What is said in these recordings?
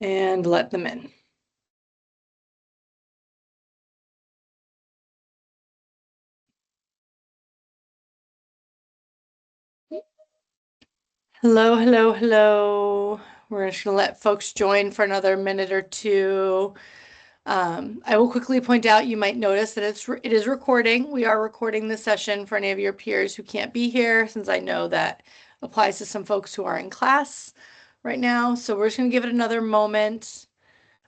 and let them in. Hello, hello, hello. We're just going to let folks join for another minute or two. I will quickly point out, you might notice that it is recording. We are recording this session for any of your peers who can't be here, since I know that applies to some folks who are in class right now. So we're just going to give it another moment,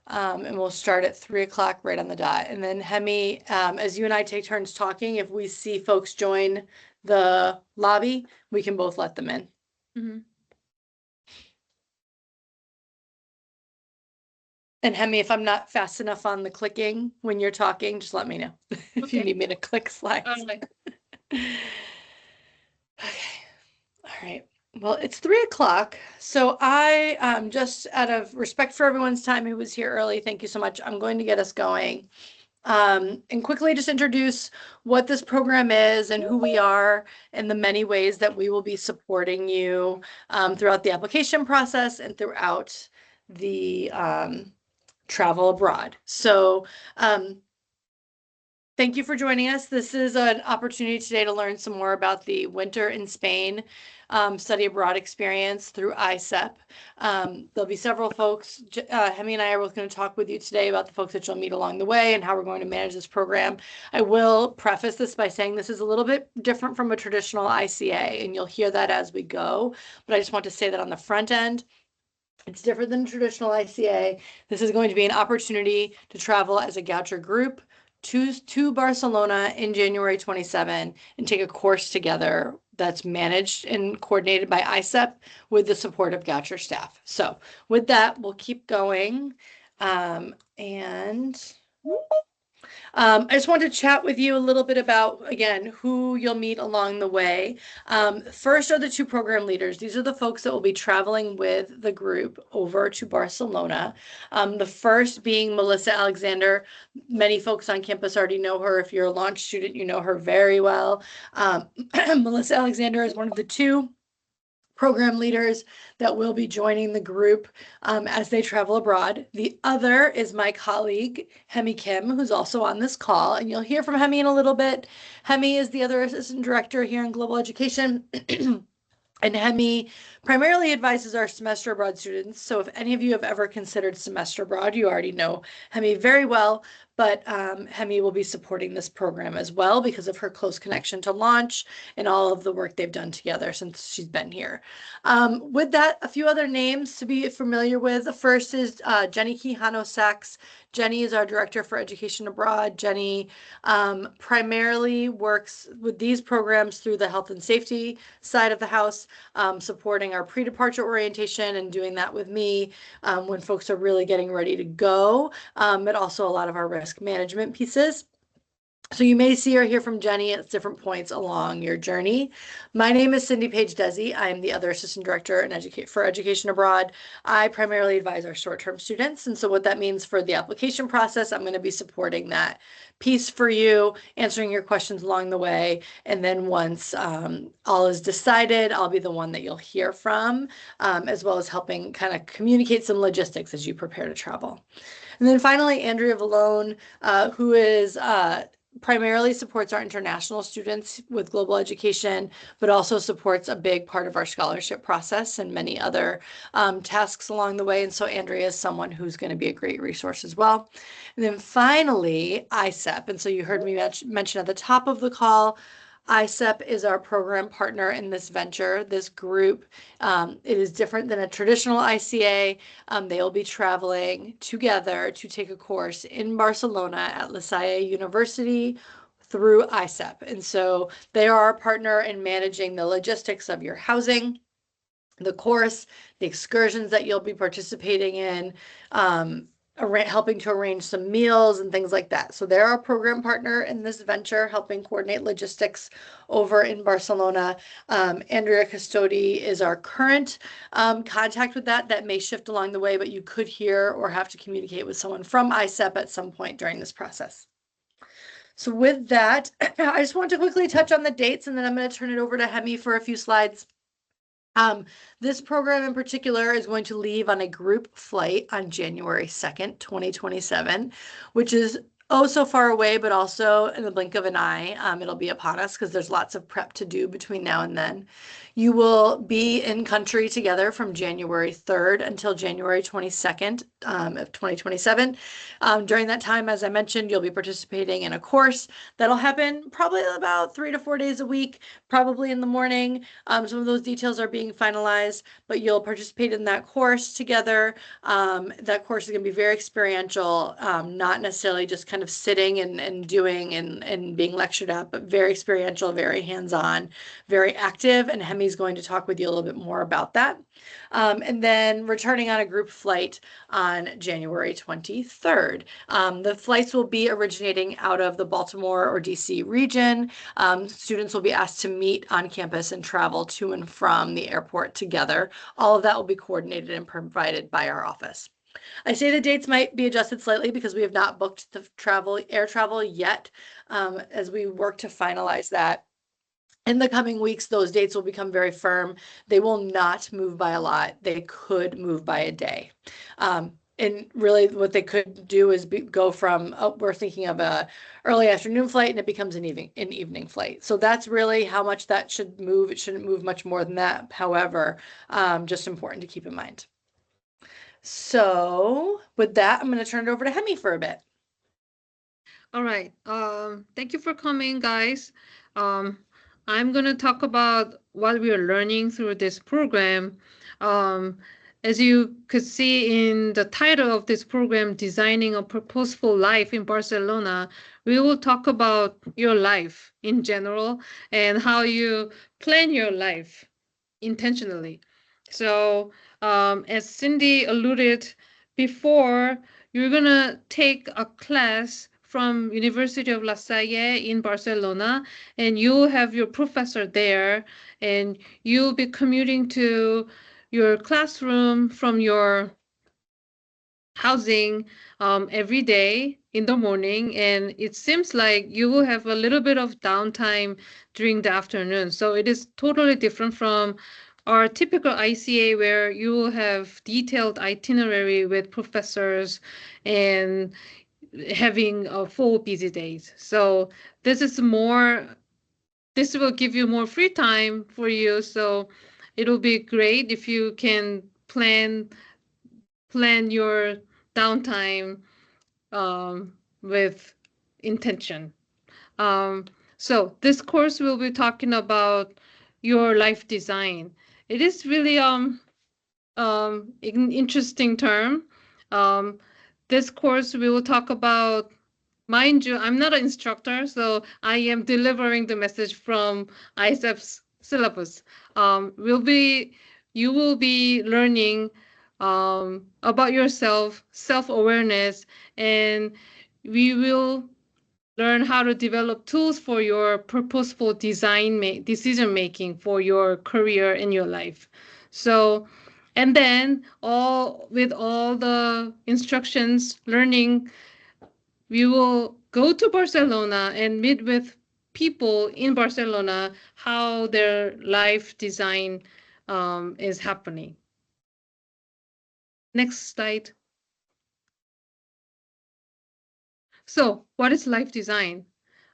and we'll start at 3 o'clock right on the dot. And then Hemi, as you and I take turns talking, if we see folks join the lobby, we can both let them in. And Hemi, if I'm not fast enough on the clicking when you're talking, just let me know if you need me to click slides. Okay. All right. Well, it's 3 o'clock. So I, just out of respect for everyone's time who was here early, thank you so much. I'm going to get us going. And quickly just introduce what this program is and who we are and the many ways that we will be supporting you throughout the application process and throughout the travel abroad. So thank you for joining us. This is an opportunity today to learn some more about the Winter in Spain study abroad experience through ISEP. There'll be several folks. Hemi and I are both going to talk with you today about the folks that you'll meet along the way and how we're going to manage this program. I will preface this by saying this is a little bit different from a traditional ICA, and you'll hear that as we go. But I just want to say that on the front end, it's different than traditional ICA. This is going to be an opportunity to travel as a Goucher group to Barcelona in January 27 and take a course together that's managed and coordinated by ISEP with the support of Goucher staff. So with that, we'll keep going. I just want to chat with you a little bit about, again, who you'll meet along the way. First are the two program leaders. These are the folks that will be traveling with the group over to Barcelona. The first being Melissa Alexander. Many folks on campus already know her. If you're a launch student, you know her very well. Melissa Alexander is one of the two program leaders that will be joining the group as they travel abroad. The other is my colleague, Hemi Kim, who's also on this call, and you'll hear from Hemi in a little bit. Hemi is the other assistant director here in global education. And Hemi primarily advises our semester abroad students. So if any of you have ever considered semester abroad, you already know Hemi very well. But Hemi will be supporting this program as well because of her close connection to Launch and all of the work they've done together since she's been here. With that, a few other names to be familiar with. The first is Jenny Quijano-Sachs. Jenny is our Director for Education Abroad. Jenny primarily works with these programs through the health and safety side of the house, supporting our pre-departure orientation and doing that with me when folks are really getting ready to go, but also a lot of our risk management pieces. So you may see or hear from Jenny at different points along your journey. My name is Cindy Page Desi. I am the other assistant director for Education Abroad. I primarily advise our short-term students. And so what that means for the application process, I'm going to be supporting that piece for you, answering your questions along the way. And then once all is decided, I'll be the one that you'll hear from, as well as helping kind of communicate some logistics as you prepare to travel. And then finally, Andrea Vallone, who is primarily supports our international students with global education, but also supports a big part of our scholarship process and many other tasks along the way. And so Andrea is someone who's going to be a great resource as well. And then finally, ISEP. And so you heard me mention at the top of the call, ISEP is our program partner in this venture, this group. It is different than a traditional ICA. They will be traveling together to take a course in Barcelona at La Salle University through ISEP. And so they are our partner in managing the logistics of your housing, the course, the excursions that you'll be participating in, helping to arrange some meals and things like that. So they're our program partner in this venture, helping coordinate logistics over in Barcelona. Andrea Custodi is our current contact with that. That may shift along the way, but you could hear or have to communicate with someone from ISEP at some point during this process. So with that, I just want to quickly touch on the dates, and then I'm going to turn it over to Hemi for a few slides. This program in particular is going to leave on a group flight on January 2nd, 2027, which is oh so far away, but also in the blink of an eye. It'll be upon us because there's lots of prep to do between now and then. You will be in country together from January 3rd until January 22nd of 2027. During that time, as I mentioned, you'll be participating in a course that'll happen probably about 3 to 4 days a week, probably in the morning. Some of those details are being finalized, but you'll participate in that course together. That course is going to be very experiential, not necessarily just kind of sitting and doing and being lectured at, but very experiential, very hands-on, very active. And Hemi's going to talk with you a little bit more about that. And then returning on a group flight on January 23rd. The flights will be originating out of the Baltimore or DC region. Students will be asked to meet on campus and travel to and from the airport together. All of that will be coordinated and provided by our office. I say the dates might be adjusted slightly because we have not booked the air travel yet, as we work to finalize that. In the coming weeks, those dates will become very firm. They will not move by a lot. They could move by a day. And really what they could do is go from, oh, we're thinking of a early afternoon flight and it becomes an evening flight. So that's really how much that should move. It shouldn't move much more than that. However, just important to keep in mind. So with that, I'm going to turn it over to Hemi for a bit. All right. Thank you for coming, guys. I'm going to talk about what we are learning through this program. Um, as you could see in the title of this program, Designing a Purposeful Life in Barcelona, we will talk about your life in general and how you plan your life intentionally. So, as Cindy alluded before, you're gonna take a class from University of La Salle in Barcelona, and you'll have your professor there, and you'll be commuting to your classroom from your housing every day in the morning, and it seems like you will have a little bit of downtime during the afternoon. So it is totally different from our typical ICA where you will have detailed itinerary with professors and having a full busy days. So this is more, this will give you more free time for you. So it'll be great if you can plan your downtime with intention. Um, so this course will be talking about your life design. It is really an interesting term. Um, this course we will talk about. Mind you, I'm not an instructor, so I am delivering the message from ISEP's syllabus. Will be you will be learning about yourself, self-awareness, and we will learn how to develop tools for your purposeful decision making for your career and your life. So, and then all with all the instructions, learning, we will go to Barcelona and meet with people in Barcelona how their life design is happening. Next slide. So, what is life design?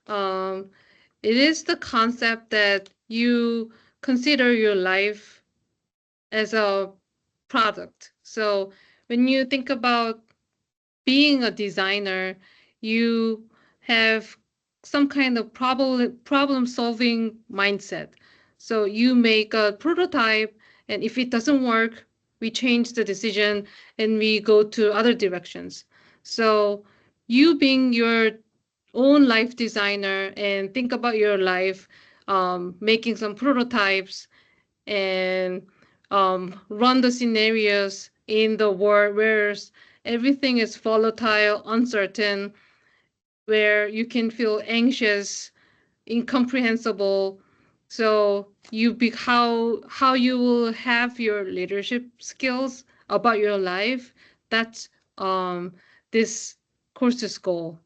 Um, it is the concept that you consider your life as a product. So, when you think about being a designer, you have some kind of problem solving mindset. So you make a prototype, and if it doesn't work, we change the decision and we go to other directions. So you being your own life designer and think about your life, making some prototypes and run the scenarios in the world where everything is volatile, uncertain, where you can feel anxious, incomprehensible. So how you will have your leadership skills about your life. That's this course's goal.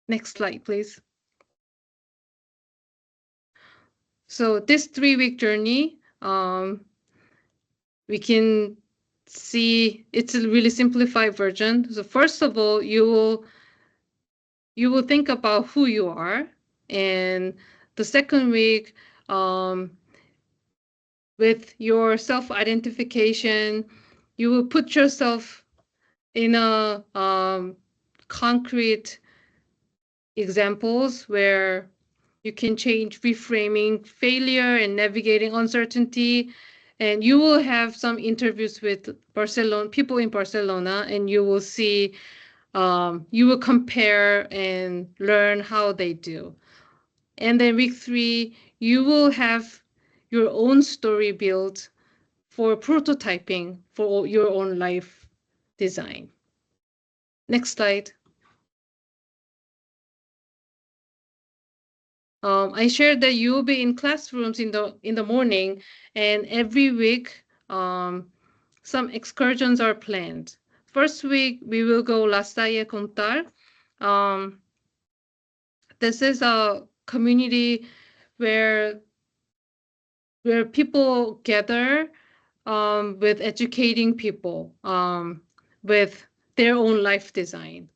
Next slide, please. So this 3-week journey Um, we can see it's a really simplified version. So first of all, you will think about who you are, and the second week, um, with your self identification, you will put yourself in a concrete examples where you can change reframing failure and navigating uncertainty. And you will have some interviews with Barcelona people in Barcelona, and you will see, you will compare and learn how they do. And then week 3, you will have your own story built for prototyping for your own life design. Next slide. I shared that you will be in classrooms in the morning, and every week, some excursions are planned. First week, we will go La Salle Contar. Um, this is a community where people gather, with educating people, with their own life design.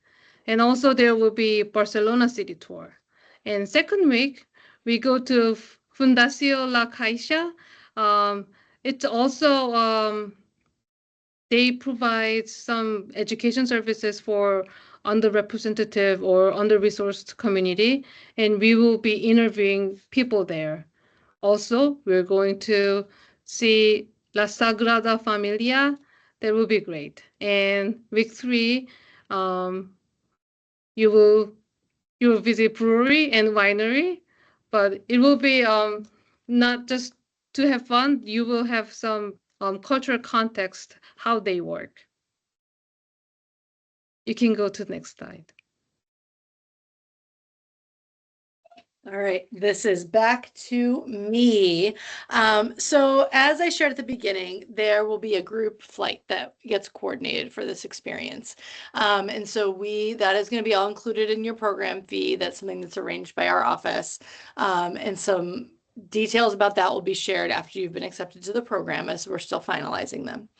And also there will be Barcelona city tour. And second week, we go to Fundación La Caixa. Um, it's also, they provide some education services for underrepresented or under-resourced community, and we will be interviewing people there. Also, we're going to see La Sagrada Familia. That will be great. And week 3, um, you will you will visit brewery and winery, but it will be, not just to have fun. You will have some, cultural context how they work. You can go to the next slide. All right, this is back to me. So as I shared at the beginning, there will be a group flight that gets coordinated for this experience. And so that is going to be all included in your program fee. That's something that's arranged by our office. And some details about that will be shared after you've been accepted to the program, as we're still finalizing them.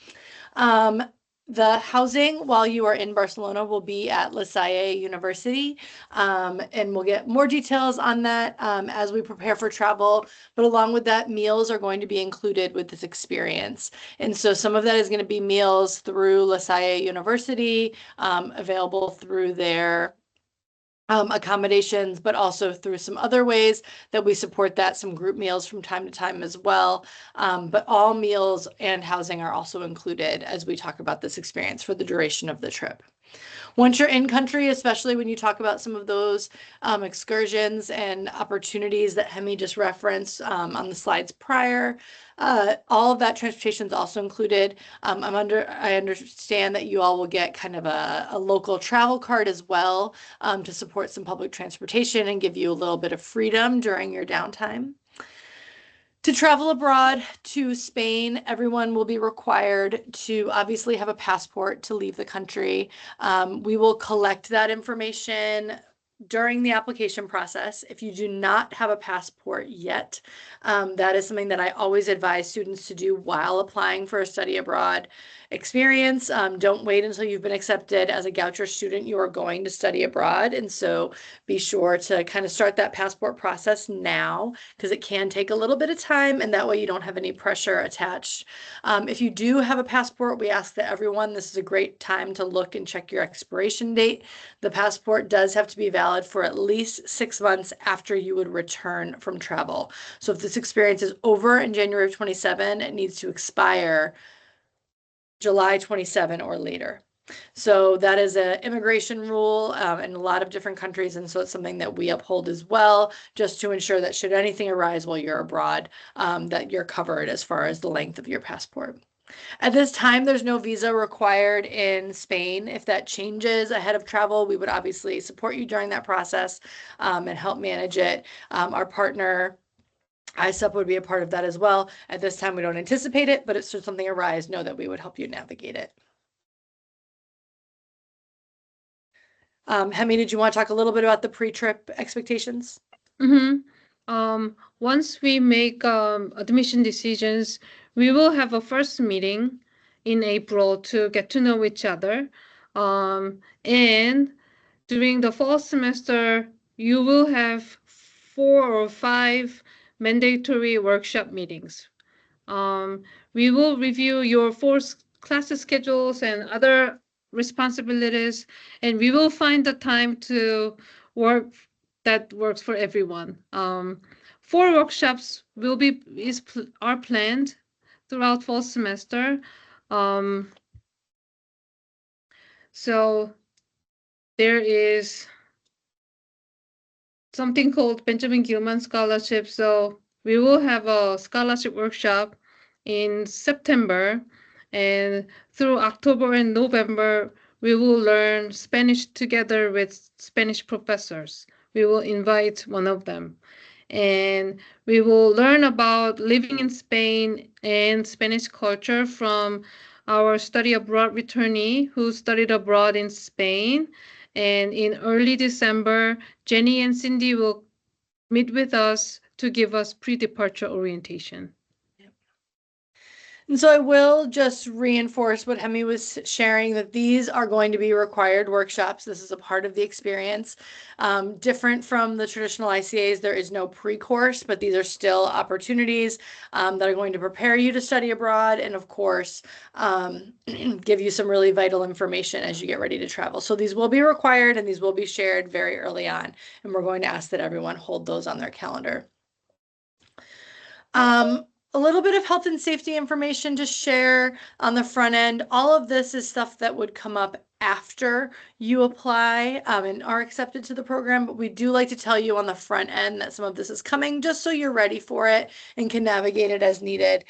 Um, the housing while you are in Barcelona will be at La Salle University, and we'll get more details on that as we prepare for travel. But along with that, meals are going to be included with this experience. And so some of that is going to be meals through La Salle University, available through their accommodations, but also through some other ways that we support that, some group meals from time to time as well. But all meals and housing are also included as we talk about this experience for the duration of the trip. Once you're in country, especially when you talk about some of those excursions and opportunities that Hemi just referenced on the slides prior, all of that transportation is also included. I understand that you all will get kind of a local travel card as well, to support some public transportation and give you a little bit of freedom during your downtime. To travel abroad to Spain, everyone will be required to obviously have a passport to leave the country. We will collect that information during the application process. If you do not have a passport yet, that is something that I always advise students to do while applying for a study abroad experience. Don't wait until you've been accepted as a Goucher student. You are going to study abroad. And so be sure to kind of start that passport process now, because it can take a little bit of time, and that way you don't have any pressure attached. If you do have a passport, we ask that everyone, this is a great time to look and check your expiration date. The passport does have to be valid for at least 6 months after you would return from travel. So if this experience is over in January of 27, it needs to expire July 27 or later. So that is an immigration rule in a lot of different countries, and so it's something that we uphold as well, just to ensure that should anything arise while you're abroad, that you're covered as far as the length of your passport. At this time, there's no visa required in Spain. If that changes ahead of travel, we would obviously support you during that process, and help manage it. Our partner ISUP would be a part of that as well. At this time, we don't anticipate it, but if should something arise, know that we would help you navigate it. Hemi, did you want to talk a little bit about the pre-trip expectations? Mm-hmm. Once we make admission decisions, we will have a first meeting in April to get to know each other. And during the fall semester, you will have 4 or 5 mandatory workshop meetings. Um, we will review your class schedules and other responsibilities, and we will find the time to work that works for everyone. 4 workshops are planned throughout fall semester. Um, so there is something called Benjamin Gilman Scholarship. So we will have a scholarship workshop in September, and through October and November, we will learn Spanish together with Spanish professors. We will invite one of them. And we will learn about living in Spain and Spanish culture from our study abroad returnee who studied abroad in Spain. And in early December, Jenny and Cindy will meet with us to give us pre-departure orientation. And so I will just reinforce what Hemi was sharing, that these are going to be required workshops. This is a part of the experience. Different from the traditional ICAs, there is no pre-course, but these are still opportunities that are going to prepare you to study abroad and, of course, give you some really vital information as you get ready to travel. So these will be required and these will be shared very early on. And we're going to ask that everyone hold those on their calendar. A little bit of health and safety information to share on the front end. All of this is stuff that would come up after you apply and are accepted to the program, but we do like to tell you on the front end that some of this is coming just so you're ready for it and can navigate it as needed.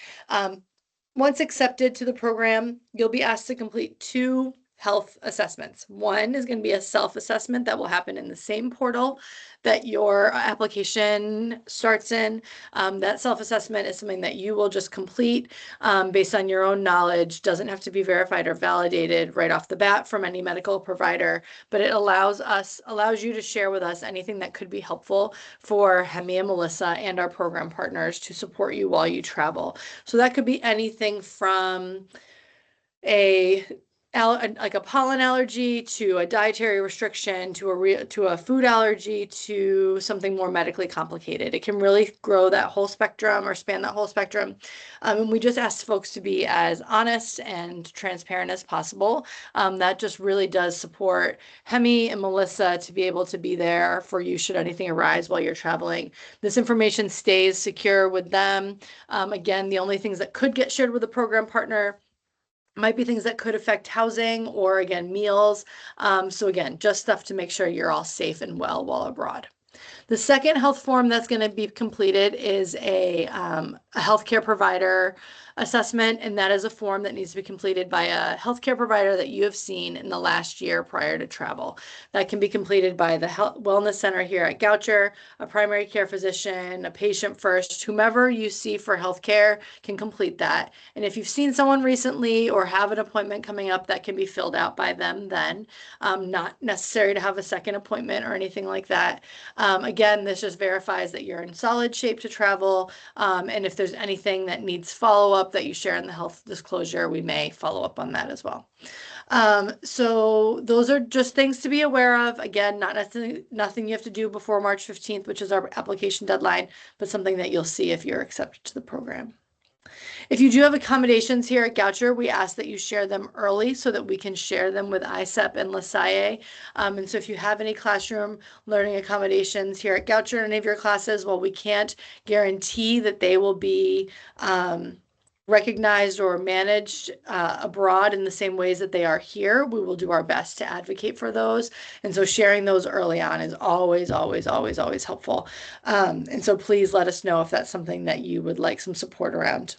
Once accepted to the program, you'll be asked to complete 2 health assessments. One is going to be a self-assessment that will happen in the same portal that your application starts in. That self-assessment is something that you will just complete based on your own knowledge. Doesn't have to be verified or validated right off the bat from any medical provider, but it allows you to share with us anything that could be helpful for Hemi and Melissa and our program partners to support you while you travel. So that could be anything from like a pollen allergy to a dietary restriction to a food allergy to something more medically complicated. It can really grow that whole spectrum or span that whole spectrum. And we just ask folks to be as honest and transparent as possible. That just really does support Hemi and Melissa to be able to be there for you should anything arise while you're traveling. This information stays secure with them. Again, the only things that could get shared with a program partner might be things that could affect housing or, again, meals. So again, just stuff to make sure you're all safe and well while abroad. The second health form that's going to be completed is a healthcare provider assessment, and that is a form that needs to be completed by a healthcare provider that you have seen in the last year prior to travel. That can be completed by the wellness center here at Goucher, a primary care physician, a patient first, whomever you see for healthcare can complete that. And if you've seen someone recently or have an appointment coming up, that can be filled out by them then. Not necessary to have a second appointment or anything like that. Again, this just verifies that you're in solid shape to travel, and if there's anything that needs follow-up that you share in the health disclosure, we may follow up on that as well. So those are just things to be aware of. Again, nothing you have to do before March 15th, which is our application deadline, but something that you'll see if you're accepted to the program. If you do have accommodations here at Goucher, we ask that you share them early so that we can share them with ISEP and LaSalle. And so if you have any classroom learning accommodations here at Goucher in any of your classes, while we can't guarantee that they will be recognized or managed abroad in the same ways that they are here, we will do our best to advocate for those. And so sharing those early on is always, always, always, always helpful. And so please let us know if that's something that you would like some support around.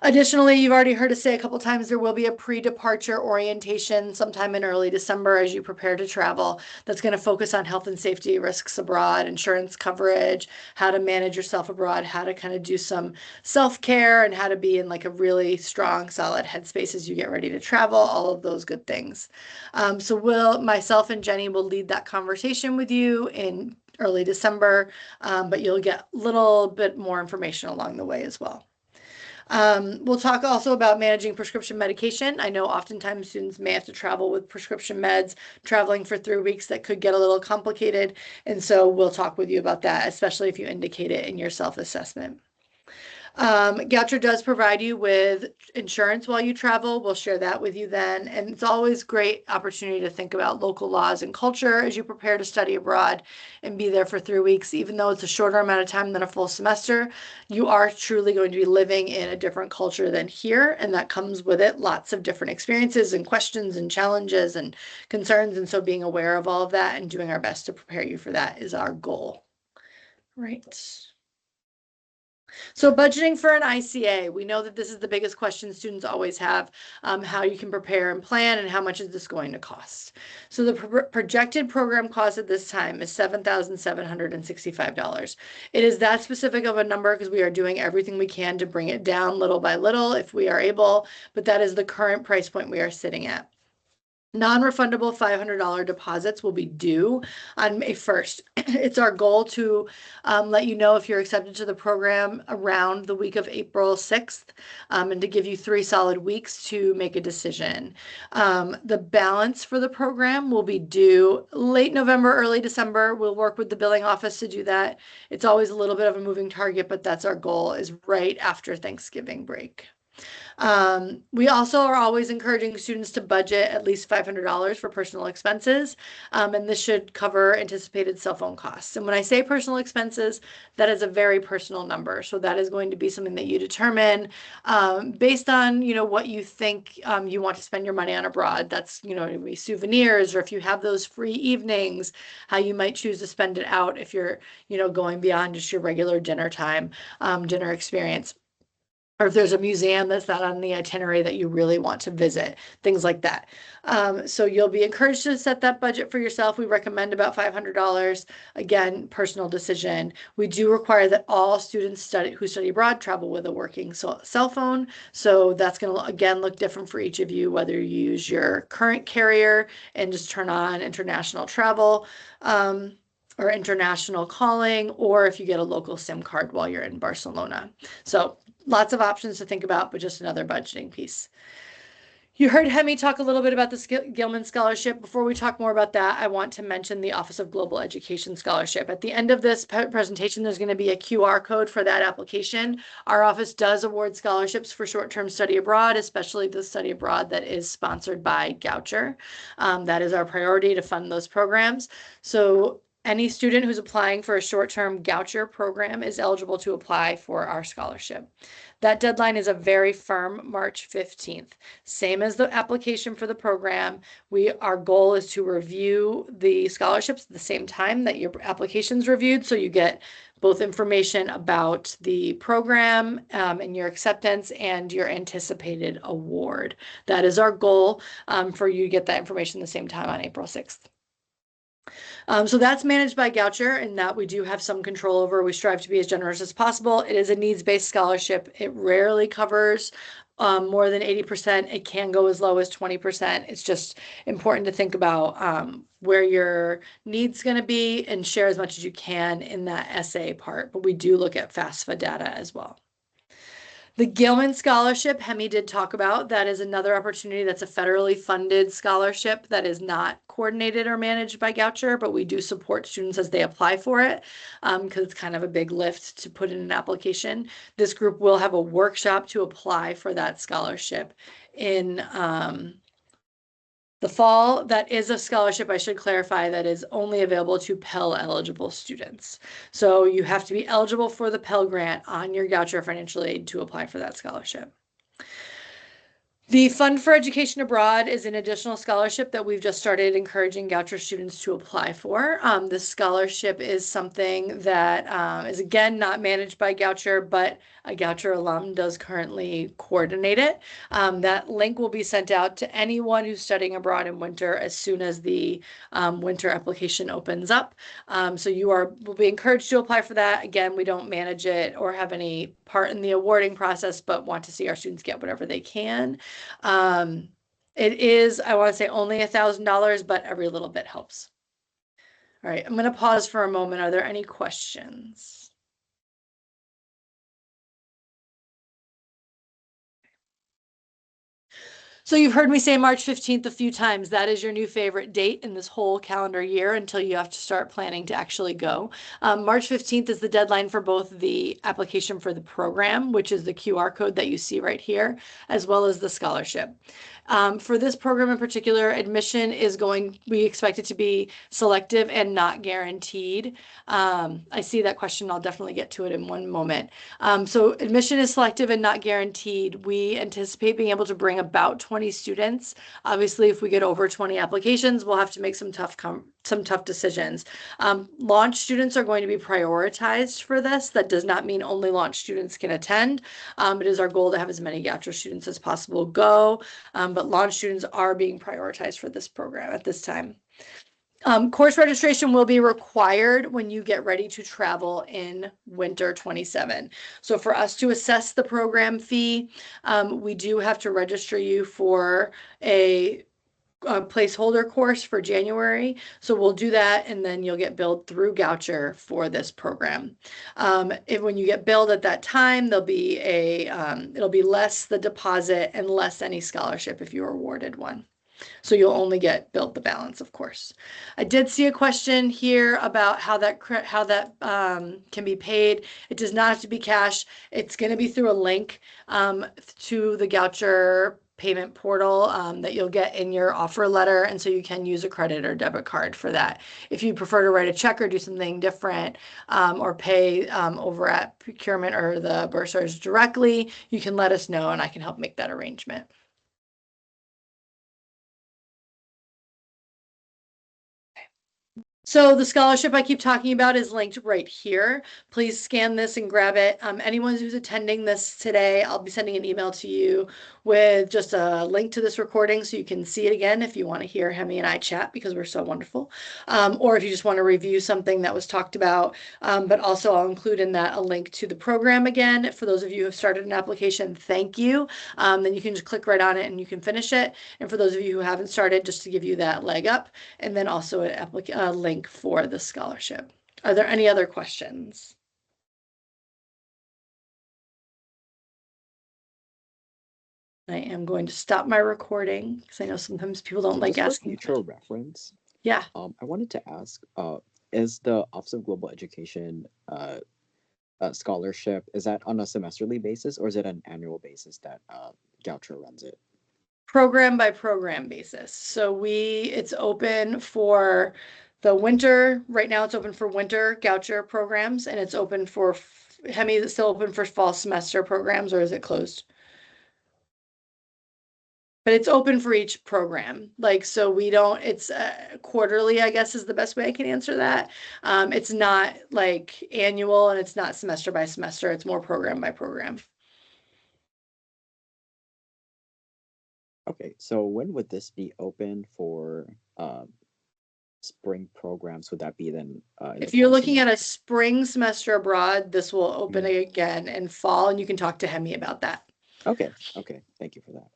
Additionally, you've already heard us say a couple times there will be a pre-departure orientation sometime in early December as you prepare to travel. That's going to focus on health and safety risks abroad, insurance coverage, how to manage yourself abroad, how to kind of do some self-care, and how to be in like a really strong, solid headspace as you get ready to travel, all of those good things. So myself and Jenny will lead that conversation with you in early December, but you'll get a little bit more information along the way as well. We'll talk also about managing prescription medication. I know oftentimes students may have to travel with prescription meds. Traveling for 3 weeks, that could get a little complicated. And so we'll talk with you about that, especially if you indicate it in your self-assessment. Goucher does provide you with insurance while you travel. We'll share that with you then. And it's always great opportunity to think about local laws and culture as you prepare to study abroad and be there for 3 weeks. Even though it's a shorter amount of time than a full semester, you are truly going to be living in a different culture than here. And that comes with it lots of different experiences and questions and challenges and concerns. And so being aware of all of that and doing our best to prepare you for that is our goal. Right. So budgeting for an ICA, we know that this is the biggest question students always have, how you can prepare and plan and how much is this going to cost. So the projected program cost at this time is $7,765. It is that specific of a number because we are doing everything we can to bring it down little by little if we are able, but that is the current price point we are sitting at. Non-refundable $500 deposits will be due on May 1st. It's our goal to let you know if you're accepted to the program around the week of April 6th, and to give you 3 solid weeks to make a decision. The balance for the program will be due late November, early December. We'll work with the billing office to do that. It's always a little bit of a moving target, but that's our goal, is right after Thanksgiving break. We also are always encouraging students to budget at least $500 for personal expenses, and this should cover anticipated cell phone costs. And when I say personal expenses, that is a very personal number. So that is going to be something that you determine based on, what you think you want to spend your money on abroad. That's, maybe souvenirs, or if you have those free evenings, how you might choose to spend it out if you're, going beyond just your regular dinner time, dinner experience, or if there's a museum that's not on the itinerary that you really want to visit, things like that. So you'll be encouraged to set that budget for yourself. We recommend about $500. Again, personal decision. We do require that all students who study abroad travel with a working cell phone. So that's going to, again, look different for each of you, whether you use your current carrier and just turn on international travel, or international calling, or if you get a local SIM card while you're in Barcelona. So lots of options to think about, but just another budgeting piece. You heard Hemi talk a little bit about the Gilman Scholarship. Before we talk more about that, I want to mention the Office of Global Education Scholarship. At the end of this presentation, there's going to be a QR code for that application. Our office does award scholarships for short-term study abroad, especially the study abroad that is sponsored by Goucher. That is our priority to fund those programs. So any student who's applying for a short-term Goucher program is eligible to apply for our scholarship. That deadline is a very firm March 15th. Same as the application for the program. Our goal is to review the scholarships at the same time that your application's reviewed, so you get both information about the program and your acceptance and your anticipated award. That is our goal, for you to get that information the same time on April 6th. So that's managed by Goucher, and that we do have some control over. We strive to be as generous as possible. It is a needs-based scholarship. It rarely covers more than 80%. It can go as low as 20%. It's just important to think about where your needs going to be and share as much as you can in that essay part. But we do look at FAFSA data as well. The Gilman Scholarship, Hemi did talk about, that is another opportunity. That's a federally funded scholarship that is not coordinated or managed by Goucher, but we do support students as they apply for it, because it's kind of a big lift to put in an application. This group will have a workshop to apply for that scholarship in the fall. That is a scholarship, I should clarify, that is only available to Pell eligible students. So you have to be eligible for the Pell Grant on your Goucher financial aid to apply for that scholarship. The Fund for Education Abroad is an additional scholarship that we've just started encouraging Goucher students to apply for. This scholarship is something that is, again, not managed by Goucher, but a Goucher alum does currently coordinate it. That link will be sent out to anyone who's studying abroad in winter as soon as the winter application opens up. So you will be encouraged to apply for that. Again, we don't manage it or have any part in the awarding process, but want to see our students get whatever they can. It is, I want to say, only $1,000, but every little bit helps. All right, I'm going to pause for a moment. Are there any questions? So you've heard me say March 15th a few times. That is your new favorite date in this whole calendar year until you have to start planning to actually go. March 15th is the deadline for both the application for the program, which is the QR code that you see right here, as well as the scholarship. For this program in particular, admission is we expect it to be selective and not guaranteed. I see that question. I'll definitely get to it in one moment. So admission is selective and not guaranteed. We anticipate being able to bring about 20 students. Obviously, if we get over 20 applications, we'll have to make some tough decisions. Launch students are going to be prioritized for this. That does not mean only launch students can attend. It is our goal to have as many Goucher students as possible go, but launch students are being prioritized for this program at this time. Course registration will be required when you get ready to travel in winter 27. So for us to assess the program fee, we do have to register you for a placeholder course for January. So we'll do that, and then you'll get billed through Goucher for this program. When you get billed at that time, there'll be it'll be less the deposit and less any scholarship if you're awarded one. So you'll only get billed the balance, of course. I did see a question here about how that can be paid. It does not have to be cash. It's going to be through a link to the Goucher payment portal that you'll get in your offer letter, and so you can use a credit or debit card for that. If you prefer to write a check or do something different, or pay over at procurement or the bursars directly, you can let us know and I can help make that arrangement. So the scholarship I keep talking about is linked right here. Please scan this and grab it. Anyone who's attending this today, I'll be sending an email to you with just a link to this recording so you can see it again if you want to hear Hemi and I chat because we're so wonderful. Or if you just want to review something that was talked about. But also I'll include in that a link to the program again. For those of you who have started an application, thank you. Then you can just click right on it and you can finish it. And for those of you who haven't started, just to give you that leg up, and then also a link for the scholarship. Are there any other questions? I am going to stop my recording because I know sometimes people don't like Just for asking. future reference, Yeah. I wanted to ask, is the Office of Global Education scholarship, is that on a semesterly basis or is it an annual basis that Goucher runs it? Program by program basis. So it's open for the winter. Right now it's open for winter Goucher programs, and it's open for Hemi. Is it still open for fall semester programs, or is it closed? But it's open for each program. So we don't, it's quarterly, I guess is the best way I can answer that. It's not like annual and it's not semester by semester. It's more program by program. Okay, so when would this be open for spring programs? Would that be then If you're looking at a spring semester abroad, this will open Mhm. again in fall, and you can talk to Hemi about that. Okay, thank you for that.